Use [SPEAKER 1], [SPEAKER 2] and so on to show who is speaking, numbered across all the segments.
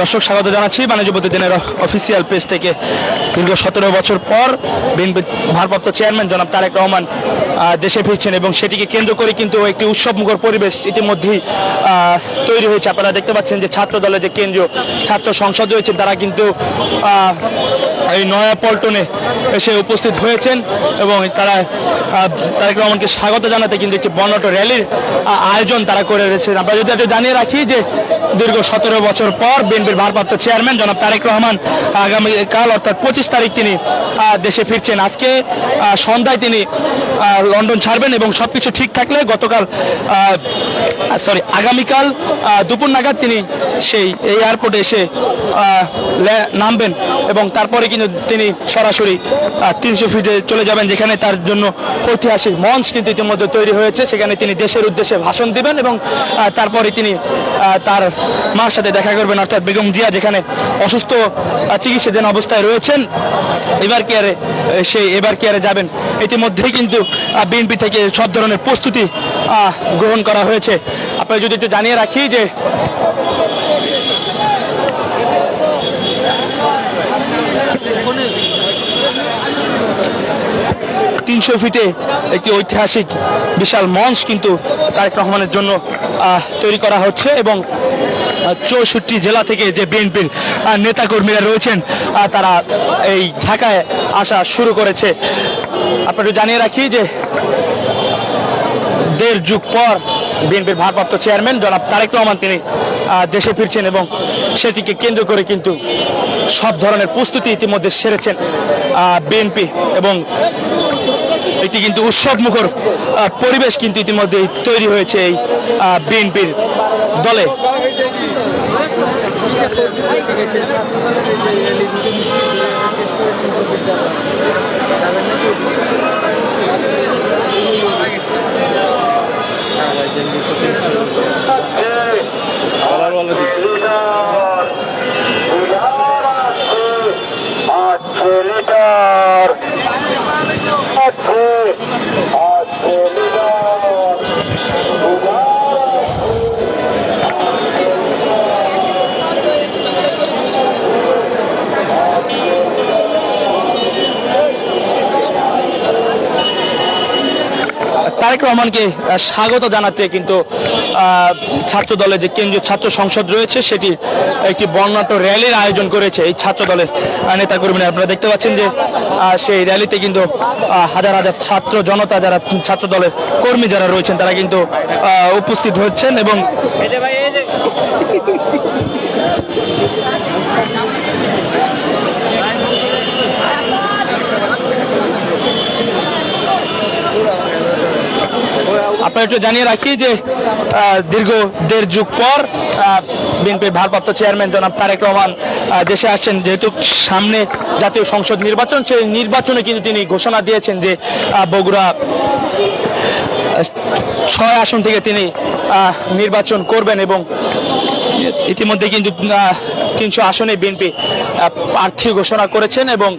[SPEAKER 1] দর্শক স্বাগত জানাচ্ছি বাণিজ্য প্রতিদিনের অফিসিয়াল পেজ থেকে। দীর্ঘ 17 বছর পর বিএনপি ভারপ্রাপ্ত চেয়ারম্যান জনাব তারেক রহমান দেশে ফিরছেন এবং সেটিকে কেন্দ্র করে কিন্তু একটি উৎসবমুখর পরিবেশ ইতিমধ্যেই তৈরি হয়েছে। আপনারা দেখতে পাচ্ছেন যে ছাত্র দলের যে কেন্দ্রীয় ছাত্র সংসদ রয়েছে তারা কিন্তু এই নয়াপল্টনে এসে উপস্থিত হয়েছেন এবং তারা তারেক রহমানকে স্বাগত জানাতে কিন্তু একটি বর্ণাঢ্য র্যালির আয়োজন তারা করে রয়েছেন। আমরা যদি একটু জানিয়ে রাখি যে দীর্ঘ 17 বছর পর বিএনপির ভারপ্রাপ্ত চেয়ারম্যান জনাব তারেক রহমান আগামীকাল অর্থাৎ 25 তারিখ তিনি দেশে ফিরছেন। আজকে সন্ধ্যায় তিনি লন্ডন ছাড়বেন এবং সবকিছু ঠিক থাকলে আগামীকাল দুপুর নাগাদ তিনি সেই এয়ারপোর্টে এসে নামবেন এবং তারপরে কিন্তু তিনি সরাসরি 300 ফিটে চলে যাবেন, যেখানে তার জন্য ঐতিহাসিক মঞ্চ কিন্তু ইতিমধ্যে তৈরি হয়েছে। সেখানে তিনি দেশের উদ্দেশ্যে ভাষণ দিবেন এবং তারপরে তিনি তার মার সাথে দেখা করবেন, অর্থাৎ বেগম জিয়া যেখানে অসুস্থ চিকিৎসাধীন অবস্থায় রয়েছেন এবার কেয়ারে যাবেন। ইতিমধ্যেই কিন্তু বিএনপি থেকে সব ধরনের প্রস্তুতি গ্রহণ করা হয়েছে। আপনারা যদি একটু জানিয়ে রাখি যে তিনশো ফিটে একটি ঐতিহাসিক বিশাল মঞ্চ কিন্তু তারেক রহমানের জন্য তৈরি করা হচ্ছে এবং 64 জেলা থেকে যে বিএনপির নেতাকর্মীরা রয়েছেন তারা এই ঢাকায় আসা শুরু করেছে। আপনারা জানিয়ে রাখি যে 1.5 যুগ পর বিএনপির ভারপ্রাপ্ত চেয়ারম্যান জনাব তারেক রহমান তিনি দেশে ফিরছেন এবং সেটিকে কেন্দ্র করে কিন্তু সব ধরনের প্রস্তুতি ইতিমধ্যে সেরেছেন বিএনপি এবং এটি কিন্তু উৎসবমুখর পরিবেশ কিন্তু ইতিমধ্যে তৈরি হয়েছে এই বিএনপির দলে। তারেক রহমানকে স্বাগত জানাতে কিন্তু ছাত্র দলের যে কেন্দ্রীয় ছাত্র সংসদ রয়েছে সেটি একটি বর্ণাঢ্য র্যালির আয়োজন করেছে এই ছাত্র দলের নেতাকর্মীরা। আপনারা দেখতে পাচ্ছেন যে সেই র্যালিতে কিন্তু হাজার হাজার ছাত্র জনতা যারা ছাত্র দলের কর্মী যারা রয়েছেন তারা কিন্তু উপস্থিত হচ্ছেন এবং আপনারা একটু জানিয়ে রাখি যে দীর্ঘ 1.5 যুগ পর বিএনপির ভারপ্রাপ্ত চেয়ারম্যান জনাব তারেক রহমান দেশে আসছেন। যেহেতু সামনে জাতীয় সংসদ নির্বাচন, সেই নির্বাচনে কিন্তু তিনি ঘোষণা দিয়েছেন যে বগুড়া 6 আসন থেকে তিনি নির্বাচন করবেন এবং ইতিমধ্যে কিন্তু 300 আসনে বিএনপি প্রার্থী ঘোষণা করেছেন এবং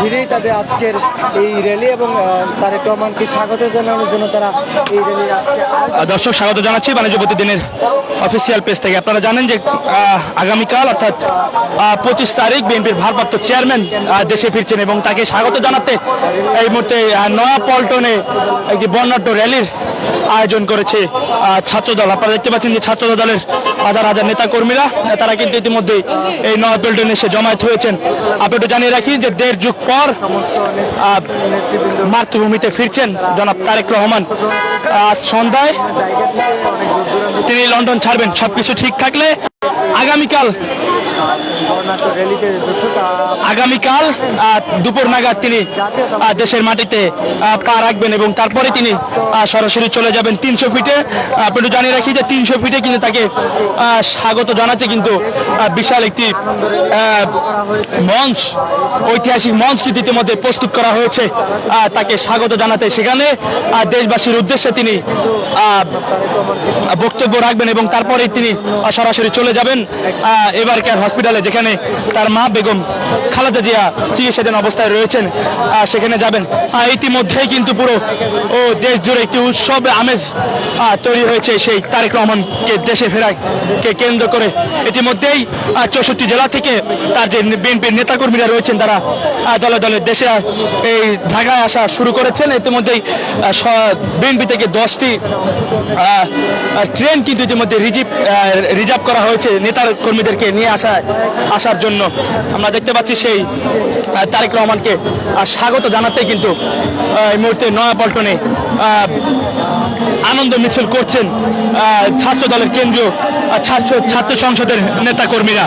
[SPEAKER 2] ঘিরেই তাদের আজকের এই র্যালি এবং তারেক রহমানকে স্বাগত জানানোর জন্য তারা এই র্যালি
[SPEAKER 1] দর্শক স্বাগত জানাচ্ছি বাণিজ্য প্রতিদিনের অফিসিয়াল পেজ থেকে। আপনারা জানেন যে আগামীকাল অর্থাৎ 25 তারিখ বিএনপির ভারপ্রাপ্ত চেয়ারম্যান দেশে ফিরছেন এবং তাকে স্বাগত জানাতে এই মুহূর্তে নয়াপল্টনে একটি বর্ণাঢ্য র্যালির আয়োজন করেছে ছাত্রদল। আপনারা দেখতে পাচ্ছেন যে ছাত্র দলের হাজার হাজার নেতা কর্মীরা তারা কিন্তু ইতিমধ্যে এই নয়াপল্টনে এসে জমায়েত হয়েছেন। আপনি একটু জানিয়ে রাখি যে 1.5 যুগ পর মাতৃভূমিতে ফিরছেন জনাব তারেক রহমান। আজ সন্ধ্যায় তিনি লন্ডন ছাড়বেন সবকিছু ঠিক থাকলে। আগামীকাল দুপুর নাগাদ তিনি দেশের মাটিতে পা রাখবেন এবং তারপরে তিনি সরাসরি চলে যাবেন 300 ফিটে। আপনি একটু জানিয়ে রাখি যে 300 ফিটে কিন্তু তাকে স্বাগত জানাচ্ছে কিন্তু বিশাল একটি মঞ্চ, ঐতিহাসিক মঞ্চ কিন্তু ইতিমধ্যে প্রস্তুত করা হয়েছে তাকে স্বাগত জানাতে। সেখানে দেশবাসীর উদ্দেশ্যে তিনি বক্তব্য রাখবেন এবং তারপরে তিনি সরাসরি চলে যাবেন এবারকার হসপিটালে, যেখানে তার মা বেগম খালেদা জিয়া চিকিৎসাধীন অবস্থায় রয়েছেন, সেখানে যাবেন। ইতিমধ্যেই কিন্তু পুরো দেশ জুড়ে একটি উৎসব আমেজ তৈরি হয়েছে সেই তারেক রহমানকে দেশে ফেরাকে কেন্দ্র করে। ইতিমধ্যেই 64 জেলা থেকে তার যে বিএনপির নেতাকর্মীরা রয়েছেন তারা দলে দলে দেশে এই ঢাকায় আসা শুরু করেছেন। ইতিমধ্যেই বিএনপি থেকে 10টি ট্রেন কিন্তু ইতিমধ্যে রিজার্ভ করা হয়েছে নেতার কর্মীদেরকে নিয়ে আসার জন্য। আমরা দেখতে পাচ্ছি সেই তারেক রহমানকে স্বাগত জানাতে কিন্তু এই মুহূর্তে নয়াপল্টনে আনন্দ মিছিল করছেন ছাত্র দলের কেন্দ্রীয় ছাত্র সংসদের নেতা কর্মীরা।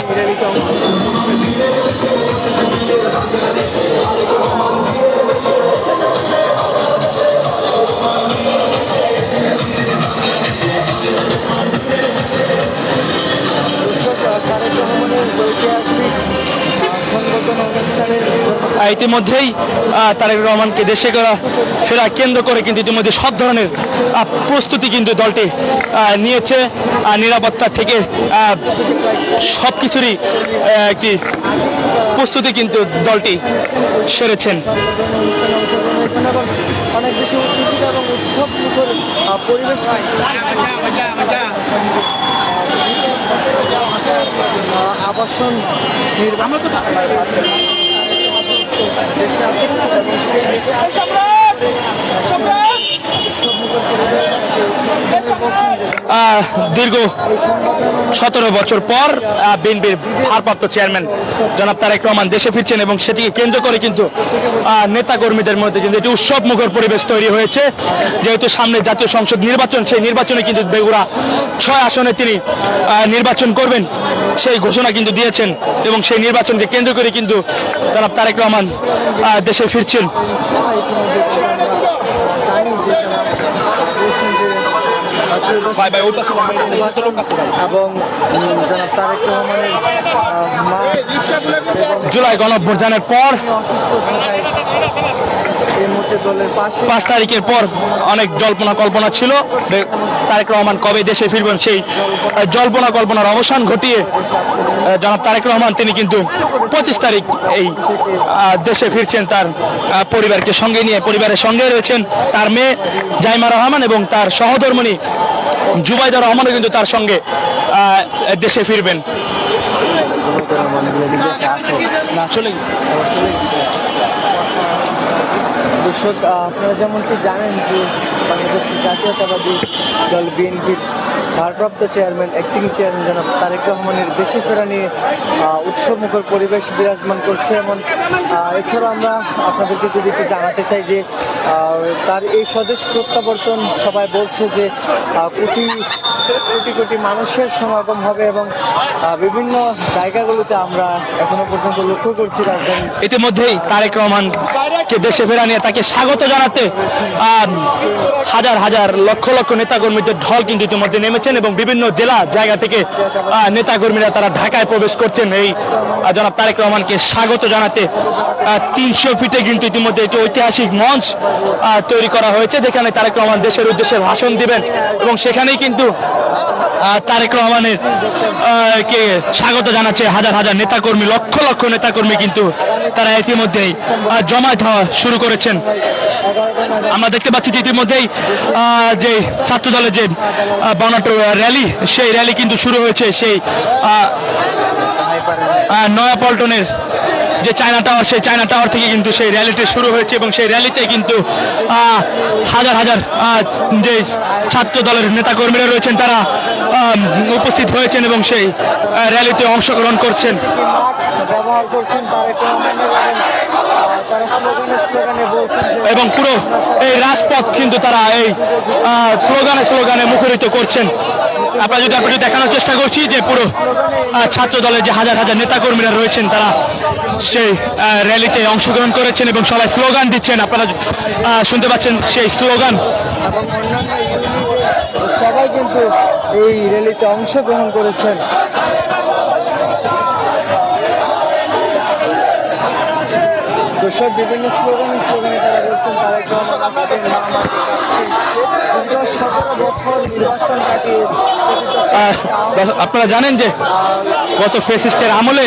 [SPEAKER 1] ইতিমধ্যেই তারেক রহমানকে দেশে ফেরা কেন্দ্র করে কিন্তু ইতিমধ্যে সব ধরনের প্রস্তুতি কিন্তু দলটি নিয়েছে। নিরাপত্তা থেকে সব কিছুরই একটি প্রস্তুতি কিন্তু দলটি সেরেছেন।
[SPEAKER 2] অনেক বেশি উচ্ছ্বসিত এবং উৎসব পরিবেশ আবাসন নির্মাণ দেশে আছে
[SPEAKER 1] দীর্ঘ 17 বছর পর বিএনপির ভারপ্রাপ্ত চেয়ারম্যান জনাব তারেক রহমান দেশে ফিরছেন এবং সেটিকে কেন্দ্র করে কিন্তু নেতা কর্মীদের মধ্যে কিন্তু একটি উৎসব মুখর পরিবেশ তৈরি হয়েছে। যেহেতু সামনে জাতীয় সংসদ নির্বাচন, সেই নির্বাচনে কিন্তু বগুড়া 6 আসনে তিনি নির্বাচন করবেন সেই ঘোষণা কিন্তু দিয়েছেন এবং সেই নির্বাচনকে কেন্দ্র করে কিন্তু জনাব তারেক রহমান দেশে ফিরছেন।
[SPEAKER 2] এবং জনাব তারেক রহমানের
[SPEAKER 1] জুলাই গণঅভ্যুত্থানের পর
[SPEAKER 2] এই মুহূর্তে দলের পাশে
[SPEAKER 1] 5 তারিখের পর অনেক জল্পনা কল্পনা ছিল তারেক রহমান কবে দেশে ফিরবেন। সেই জল্পনা কল্পনার অবসান ঘটিয়ে জনাব তারেক রহমান তিনি কিন্তু 25 তারিখ এই দেশে ফিরছেন তার পরিবারকে সঙ্গে নিয়ে। পরিবারের সঙ্গে রয়েছেন তার মেয়ে জাইমা রহমান এবং তার সহধর্মিণী জুবাইদা রহমানও কিন্তু তার সঙ্গে দেশে ফিরবেন।
[SPEAKER 2] দর্শক, আপনারা যেমনটি জানেন যে বাংলাদেশের জাতীয়তাবাদী দল বিএনপির ভারপ্রাপ্ত চেয়ারম্যান অ্যাক্টিং চেয়ারম্যান জনাব তারেক রহমানের দেশে ফেরা নিয়ে উৎসবমুখর পরিবেশ বিরাজমান করছে। এবং এছাড়াও আমরা আপনাদেরকে যদি একটু জানাতে চাই যে তার এই স্বদেশ প্রত্যাবর্তন সবাই বলছে যে কোটি কোটি মানুষের সমাগম হবে এবং বিভিন্ন জায়গাগুলোতে আমরা এখনো পর্যন্ত লক্ষ্য করছি রাজধানী।
[SPEAKER 1] ইতিমধ্যেই তারেক রহমানকে দেশে ফেরা নিয়ে তাকে স্বাগত জানাতে হাজার হাজার লক্ষ লক্ষ নেতাকর্মীদের ঢল কিন্তু ইতিমধ্যে নেমেছেন এবং বিভিন্ন জেলা জায়গা থেকে নেতাকর্মীরা তারা ঢাকায় প্রবেশ করছেন এই জনাব তারেক রহমানকে স্বাগত জানাতে। 300 ফিটে কিন্তু ইতিমধ্যে একটি ঐতিহাসিক মঞ্চ তৈরি করা হয়েছে যেখানে তারেক রহমান দেশের উদ্দেশ্যে ভাষণ দিবেন এবং সেখানেই কিন্তু তারেক রহমানের কে স্বাগত জানাচ্ছে হাজার হাজার নেতাকর্মী, লক্ষ লক্ষ নেতাকর্মী কিন্তু তারা ইতিমধ্যেই জমায়েত হওয়া শুরু করেছেন। আমরা দেখতে পাচ্ছি যে ইতিমধ্যেই যে ছাত্র দলের যে বর্ণাঢ্য র্যালি, সেই র্যালি কিন্তু শুরু হয়েছে সেই নয়াপল্টনের যে চায়না টাওয়ার, সেই চায়না টাওয়ার থেকে কিন্তু সেই র্যালিটি শুরু হয়েছে এবং সেই র্যালিতে কিন্তু হাজার হাজার যে ছাত্র দলের নেতাকর্মীরা রয়েছেন তারা উপস্থিত হয়েছেন এবং সেই র্যালিতে অংশগ্রহণ করছেন
[SPEAKER 2] ব্যবহার করছেন তারা স্লোগানে বলছেন
[SPEAKER 1] এবং পুরো এই রাজপথ কিন্তু তারা এই স্লোগানে মুখরিত করছেন। আপনারা যদি আপনি দেখানোর চেষ্টা করছি যে পুরো ছাত্র দলের যে হাজার হাজার নেতাকর্মীরা রয়েছেন তারা সেই র্যালিতে অংশগ্রহণ করেছেন এবং সবাই স্লোগান দিচ্ছেন। আপনারা শুনতে পাচ্ছেন সেই স্লোগান
[SPEAKER 2] এবং অন্যান্য সবাই কিন্তু এই র্যালিতে অংশগ্রহণ করেছেন। দর্শক বিভিন্ন স্লোগানে তারা বলছেন তারেক রহমান আসছেন, মা আমাকে কাঁদছেন। দীর্ঘ 17 বছর নির্বাচন কাটিয়ে
[SPEAKER 1] আপনারা জানেন যে গত ফ্যাসিস্টের আমলে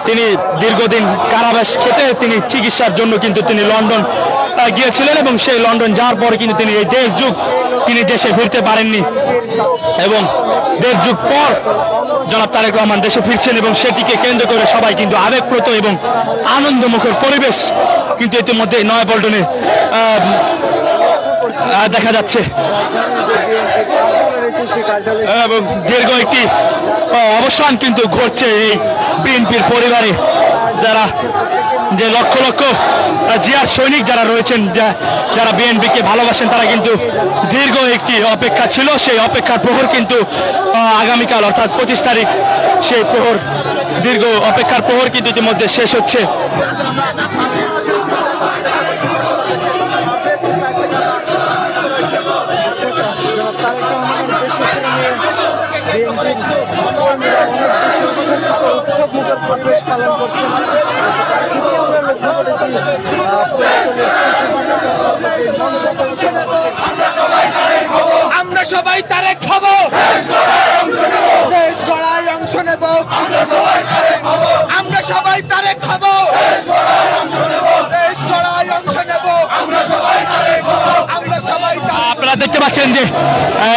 [SPEAKER 1] তিনি দীর্ঘদিন কারাবাস খেতে তিনি চিকিৎসার জন্য কিন্তু তিনি লন্ডন গিয়েছিলেন এবং সেই লন্ডন যাওয়ার পরে কিন্তু তিনি এই তিনি দেশে ফিরতে পারেননি এবং দেড় যুগ পর জনাব তারেক রহমান দেশে ফিরছেন এবং সেটিকে কেন্দ্র করে সবাই কিন্তু আবেগপ্রত এবং আনন্দমুখর পরিবেশ কিন্তু ইতিমধ্যে নয়াপল্টনে দেখা যাচ্ছে এবং দীর্ঘ একটি অবসান কিন্তু ঘটছে এই বিএনপির পরিবারে, যারা যে লক্ষ লক্ষ জিয়ার সৈনিক যারা রয়েছেন, যারা বিএনপিকে ভালোবাসেন, তারা কিন্তু দীর্ঘ একটি অপেক্ষা ছিল। সেই অপেক্ষার প্রহর কিন্তু আগামীকাল অর্থাৎ 25 তারিখ সেই প্রহর, দীর্ঘ অপেক্ষার প্রহর কিন্তু ইতিমধ্যে শেষ হচ্ছে।
[SPEAKER 2] উৎসবমুখর পরিবেশ পালন করছেন। আমরা লক্ষ্য করেছি
[SPEAKER 3] আমরা সবাই তারেক হব, দেশ গড়ায় অংশ নেব, আমরা সবাই তারেক হব, দেশ গড়ায় অংশ নেব, আমরা সবাই
[SPEAKER 1] আপনারা দেখতে পাচ্ছেন যে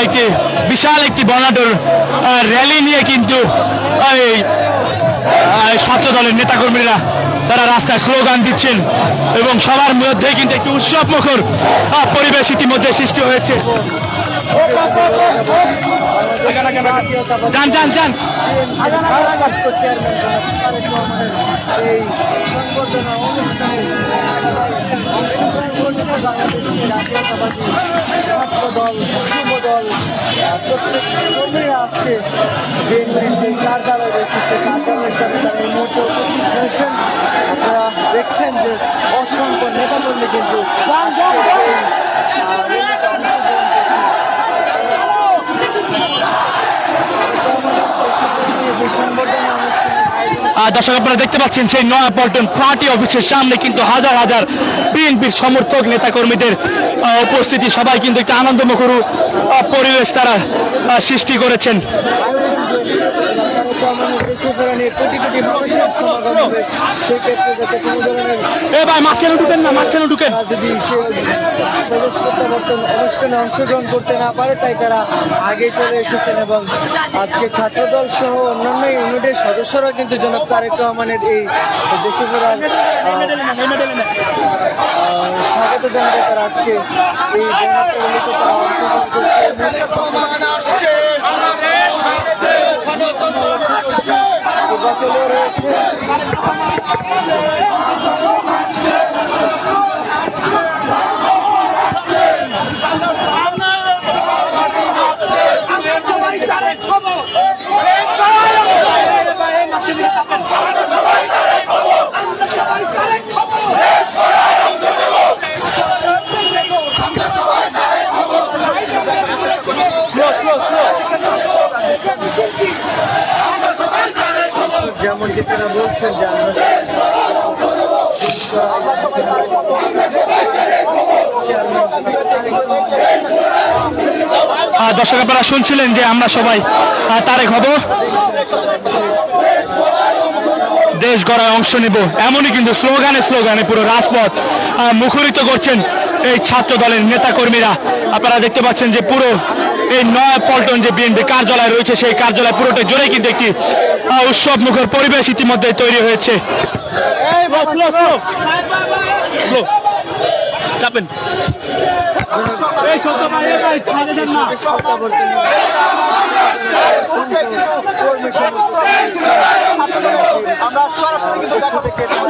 [SPEAKER 1] একটি বিশাল একটি বর্ণাঢ্য র্যালি নিয়ে কিন্তু এই ছাত্র দলের নেতাকর্মীরা তারা রাস্তায় স্লোগান দিচ্ছেন এবং সবার মধ্যে কিন্তু একটি উৎসব মুখর পরিবেশ ইতিমধ্যে সৃষ্টি হয়েছে। যান যান যান
[SPEAKER 2] এই সংবর্ধনা অনুষ্ঠানে জাতীয়তাবাদী ছাত্র দল, যুব দল, প্রত্যেক কর্মীরা আজকে বিএনপির যে কার্যালয় রয়েছে সেই কার্যালয়ের সাথে তারা এই মুহূর্তে উপস্থিত হয়েছেন। আপনারা দেখছেন যে অসংখ্য নেতাকর্মী কিন্তু
[SPEAKER 1] দর্শক আপনারা দেখতে পাচ্ছেন সেই নয়াপল্টন পার্টি অফিসের সামনে কিন্তু হাজার হাজার বিএনপির সমর্থক নেতাকর্মীদের উপস্থিতি, সবাই কিন্তু একটা আনন্দমুখর পরিবেশ তারা সৃষ্টি করেছেন।
[SPEAKER 2] দেশে ফেরানি কোটি কোটি মানুষের সমাগম হবে, সেক্ষেত্রে যাতে কোনো ধরনের
[SPEAKER 1] মাঝখানে ঢুকেন না, মাঝখানে ঢুকেন,
[SPEAKER 2] যদি সে স্বদেশ প্রত্যাবর্তন অনুষ্ঠানে অংশগ্রহণ করতে না পারে তাই তারা আগে চলে এসেছেন এবং আজকে ছাত্রদল সহ অন্যান্য ইউনিটের সদস্যরা কিন্তু জনাব তারেক রহমানের এই দেশে ফেরার স্বাগত জানাতে তারা আজকে এই বর্ণাঢ্য তারা অংশগ্রহণ করছে। চলে রয়েছে যেমন যে তারা বলছেন যে
[SPEAKER 1] দর্শক আপনারা শুনছিলেন যে আমরা সবাই তারেক হব, দেশ গড়ায় অংশ নিব, এমনই কিন্তু স্লোগানে পুরো রাজপথ মুখরিত করছেন এই ছাত্র দলের নেতাকর্মীরা। আপনারা দেখতে পাচ্ছেন যে পুরো এই নয়াপল্টন যে বিএনপি কার্যালয় রয়েছে সেই কার্যালয় পুরোটা জুড়ে কিন্তু একটি উৎসব মুখর পরিবেশ ইতিমধ্যে তৈরি হয়েছে। স্লো চাপেন।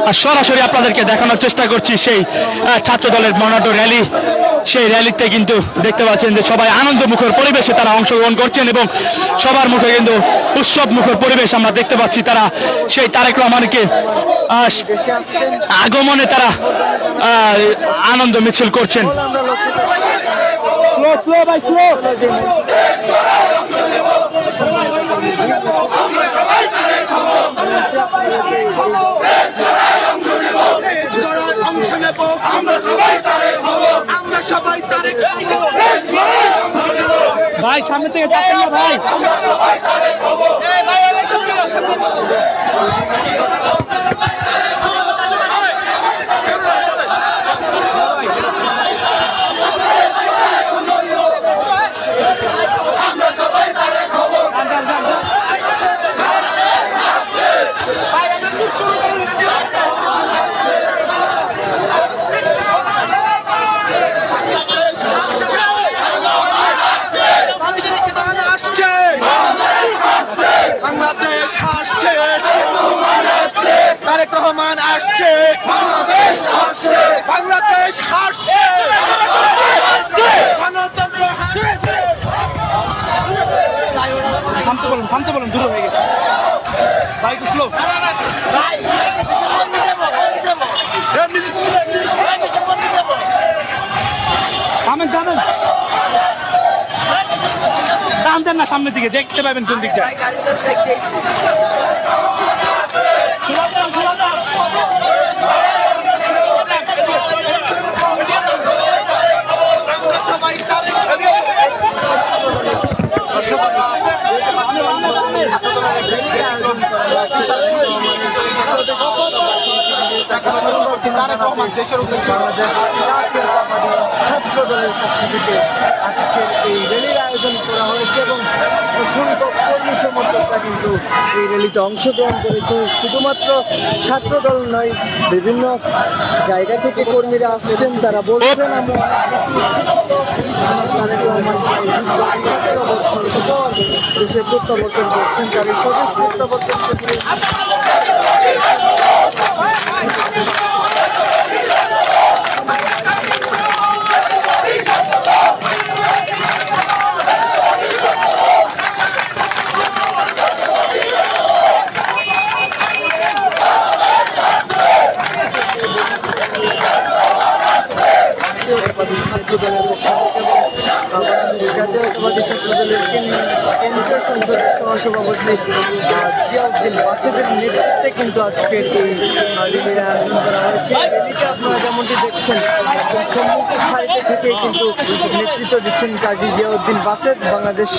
[SPEAKER 1] আর সরাসরি আপনাদেরকে দেখানোর চেষ্টা করছি সেই ছাত্র দলের মনোটো র্যালি। সেই র্যালিতে কিন্তু দেখতে পাচ্ছেন যে সবাই আনন্দ মুখর পরিবেশে তারা অংশগ্রহণ করছেন এবং সবার মুখে কিন্তু উৎসব মুখর পরিবেশ আমরা দেখতে পাচ্ছি। তারা সেই তারেক রহমানকে আগমনে তারা আনন্দ মিছিল করছেন। ভাই সামনে থেকে তাকান না ভাই।
[SPEAKER 3] বাংলাদেশ হাসছে, তারেক রহমান আসছে, বাংলাদেশ হাসছে, গণতন্ত্র হাসছে।
[SPEAKER 1] থামতে বলুন দূর হয়ে গেছে ভাই, স্লো থামেন থামেন, দাম দেন না, সামনের দিকে দেখতে পাবেন কোন দিক যায়।
[SPEAKER 2] ছাত্র দলের পক্ষ থেকে আজকের এই র্যালির আয়োজন করা হয়েছে এবং অসংখ্য কর্মী সমর্থকরা কিন্তু এই র্যালিতে অংশগ্রহণ করেছে। শুধুমাত্র ছাত্র দল নয়, বিভিন্ন জায়গা থেকে কর্মীরা আসছেন। তারা বলছেন আমরা তারেক রহমান 17 বছর পর দেশে প্রত্যাবর্তন করছেন। তার এই স্বদেশ প্রত্যাবর্তন ক্ষেত্রে জাতীয়তাবাদী ছাত্র দলের কেন্দ্রীয় সংসদের সহসভাপতি জিয়াউদ্দিন বাসেদের নেতৃত্বে কিন্তু আজকের এই র্যালির আয়োজন করা হয়েছে। র্যালিতে আপনারা যেমনটি দেখছেন সম্মুখের সারিতে থেকে কিন্তু নেতৃত্ব দিচ্ছেন কাজী জিয়াউদ্দিন বাসেদ, বাংলাদেশ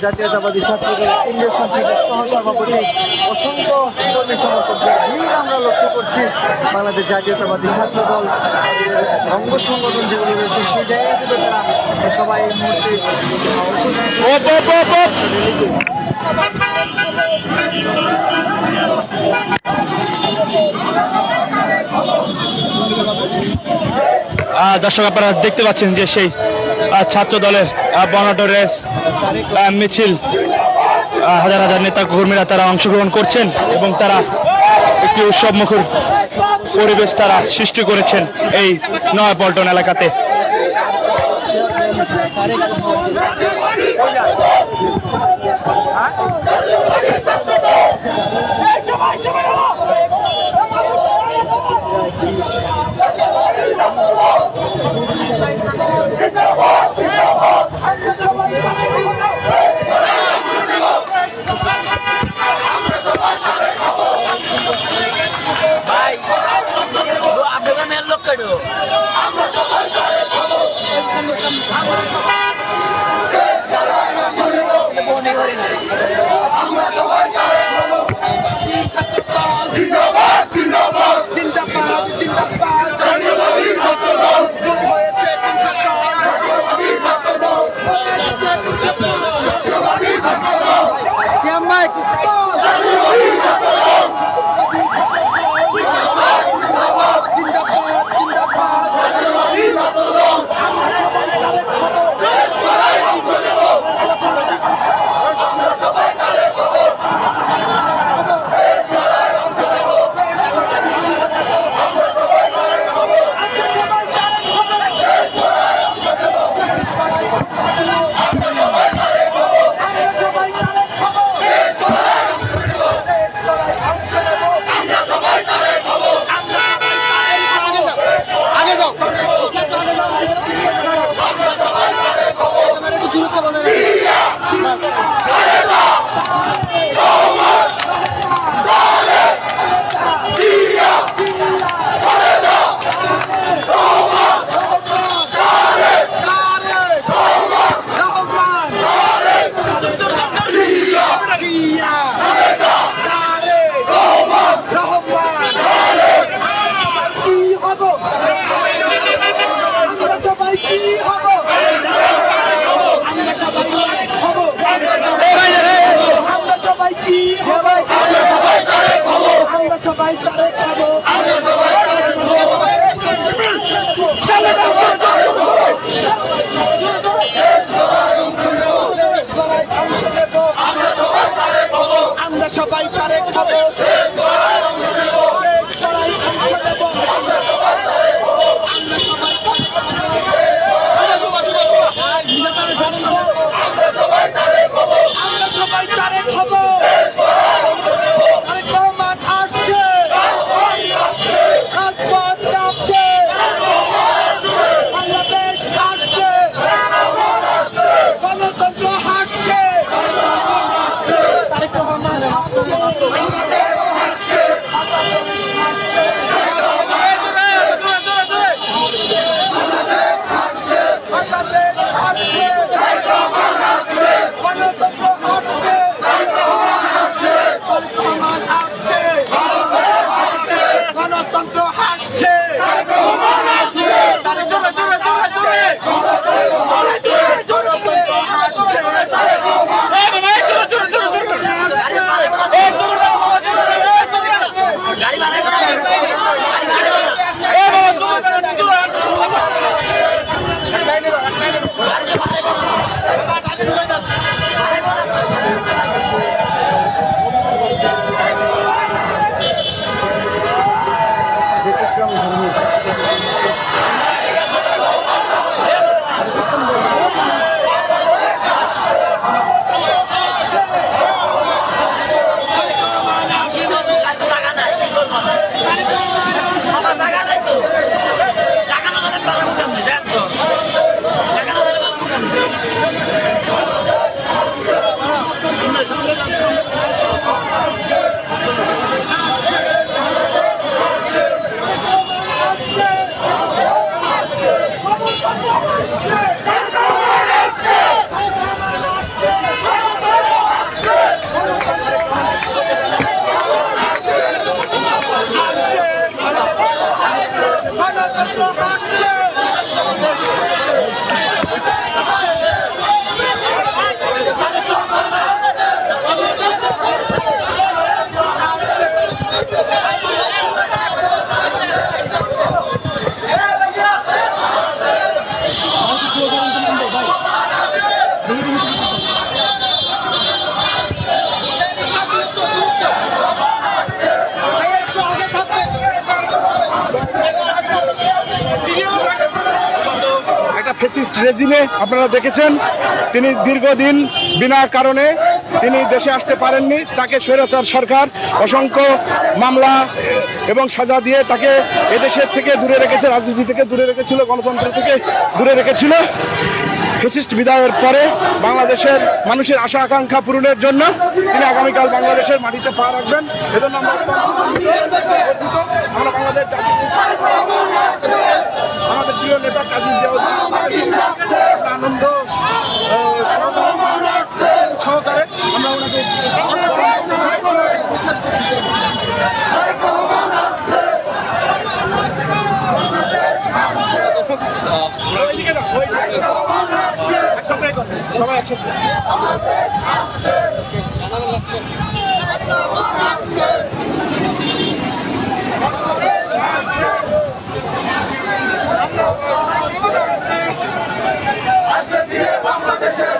[SPEAKER 2] জাতীয়তাবাদী ছাত্র দলের কেন্দ্রীয় সংসদের সহসভাপতি। অসংখ্য কর্মী সমর্থকদের ভিড় আমরা লক্ষ্য করছি। বাংলাদেশ জাতীয়তাবাদী ছাত্র দল অঙ্গ সংগঠন যেগুলো রয়েছে সেই জায়গা থেকে তারা সবাই এই মুহূর্তে
[SPEAKER 1] দর্শক আপনারা দেখতে পাচ্ছেন যে সেই ছাত্র দলের বর্ণাঢ্য রেস মিছিল, হাজার হাজার নেতা কর্মীরা তারা অংশগ্রহণ করছেন এবং তারা একটি উৎসব মুখর পরিবেশ তারা সৃষ্টি করেছেন এই নয়াপল্টন এলাকাতে।
[SPEAKER 3] জিন্দাবাদ জিন্দাবাদ, হয়েছে আমরা সবাই তারে খাবো। আমরা সবাই তারে খাবো। তারেক রহমান আসছে, রাজপথ নামছে, বাংলাদেশ আসছে, গণতন্ত্র হাসছে। তারেক রহমান বাংলাদেশ আসছে, গণতন্ত্র হাসছে, তারেক রহমান আসছে, গণতন্ত্র হাসছে, তারেক রহমান আসছে, গণতন্ত্র হাসছে।
[SPEAKER 2] ব্যতিক্রম ধর্মী
[SPEAKER 4] ফ্যাসিস্ট রেজিমে আপনারা দেখেছেন তিনি দীর্ঘদিন বিনা কারণে তিনি দেশে আসতে পারেননি। তাকে স্বৈরাচার সরকার অসংখ্য মামলা এবং সাজা দিয়ে তাকে এদেশের থেকে দূরে রেখেছে, রাজনীতি থেকে দূরে রেখেছিল, গণতন্ত্র থেকে দূরে রেখেছিল। ফ্যাসিস্ট বিদায়ের পরে বাংলাদেশের মানুষের আশা আকাঙ্ক্ষা পূরণের জন্য তিনি আগামীকাল বাংলাদেশের মাটিতে পা রাখবেন। এজন্য আমরা বাংলাদেশ আমাদের প্রিয় নেতা কাজী জিয়াউদ্দিন আনন্দ সহকারে আমরা ওনাকে সবাই একসাথে
[SPEAKER 3] বাংলাদেশের